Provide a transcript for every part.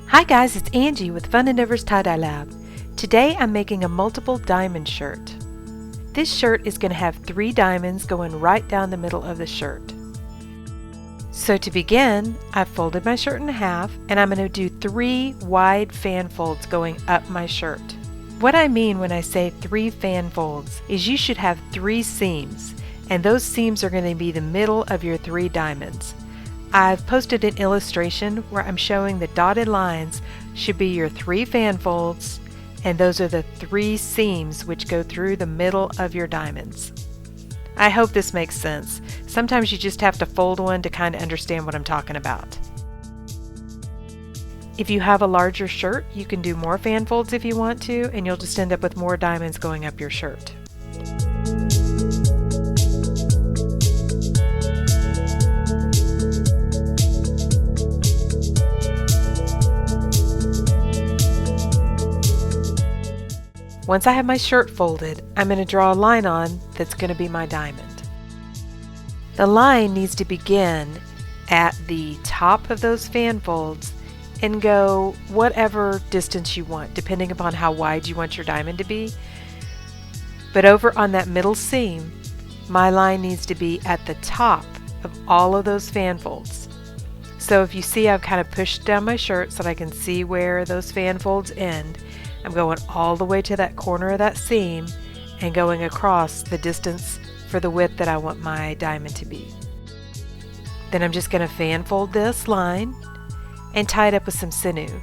Hi guys, it's Angie with Fun Endeavors Tie-Dye Lab. Today I'm making a multiple diamond shirt. This shirt is going to have 3 diamonds going right down the middle of the shirt. So to begin, I've folded my shirt in half and I'm going to do 3 wide fan folds going up my shirt. What I mean when I say 3 fan folds is you should have 3 seams, and those seams are going to be the middle of your 3 diamonds. I've posted an illustration where I'm showing the dotted lines should be your 3 fan folds, and those are the 3 seams which go through the middle of your diamonds. I hope this makes sense. Sometimes you just have to fold one to kind of understand what I'm talking about. If you have a larger shirt, you can do more fan folds if you want to, and you'll just end up with more diamonds going up your shirt. Once I have my shirt folded, I'm going to draw a line on that's going to be my diamond. The line needs to begin at the top of those fan folds and go whatever distance you want, depending upon how wide you want your diamond to be. But over on that middle seam, my line needs to be at the top of all of those fan folds. So if you see, I've kind of pushed down my shirt so that I can see where those fan folds end. I'm going all the way to that corner of that seam and going across the distance for the width that I want my diamond to be. Then I'm just going to fan fold this line and tie it up with some sinew.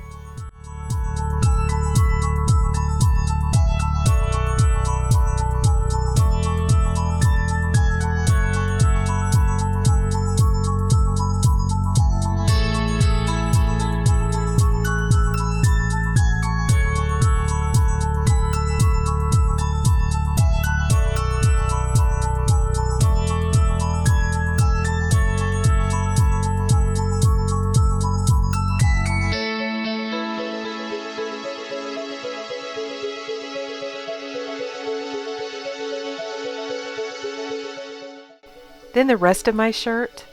Then the rest of my shirt,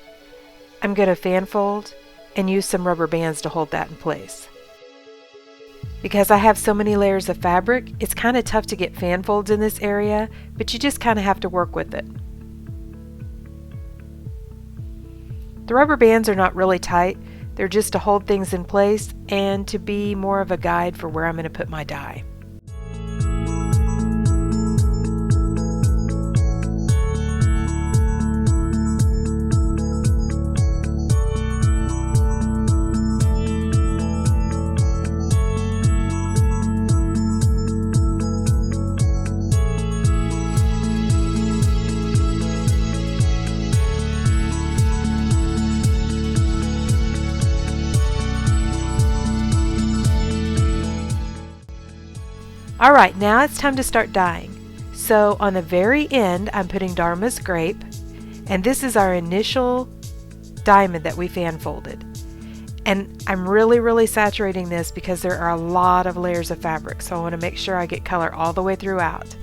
I'm going to fan fold and use some rubber bands to hold that in place. Because I have so many layers of fabric, it's kind of tough to get fan folds in this area, but you just kind of have to work with it. The rubber bands are not really tight, they're just to hold things in place and to be more of a guide for where I'm going to put my dye. Alright, now it's time to start dyeing. So on the very end, I'm putting Dharma's Grape, and this is our initial diamond that we fan folded. And I'm really saturating this because there are a lot of layers of fabric, so I want to make sure I get color all the way throughout.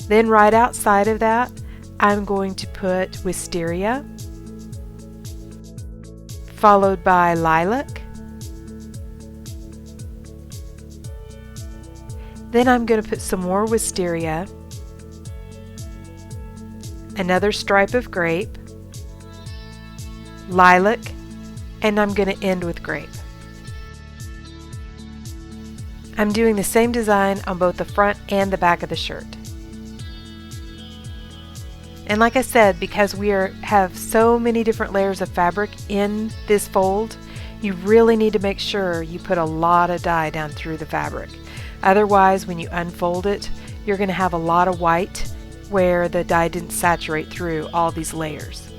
Then right outside of that, I'm going to put Wisteria, followed by Lilac. Then I'm going to put some more Wisteria, another stripe of Grape, Lilac, and I'm going to end with Grape. I'm doing the same design on both the front and the back of the shirt. And like I said, because we have so many different layers of fabric in this fold, you really need to make sure you put a lot of dye down through the fabric. Otherwise, when you unfold it, you're going to have a lot of white where the dye didn't saturate through all these layers.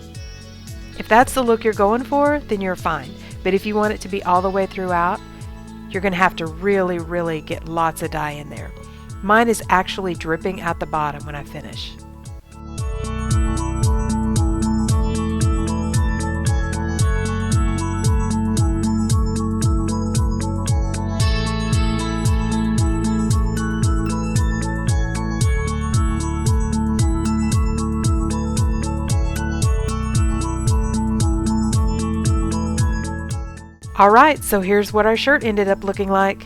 If that's the look you're going for, then you're fine. But if you want it to be all the way throughout, you're going to have to really get lots of dye in there. Mine is actually dripping out the bottom when I finish. Alright, so here's what our shirt ended up looking like.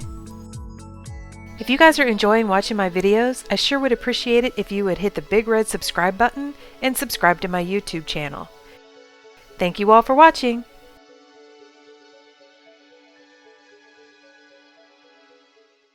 If you guys are enjoying watching my videos, I sure would appreciate it if you would hit the big red subscribe button and subscribe to my YouTube channel. Thank you all for watching.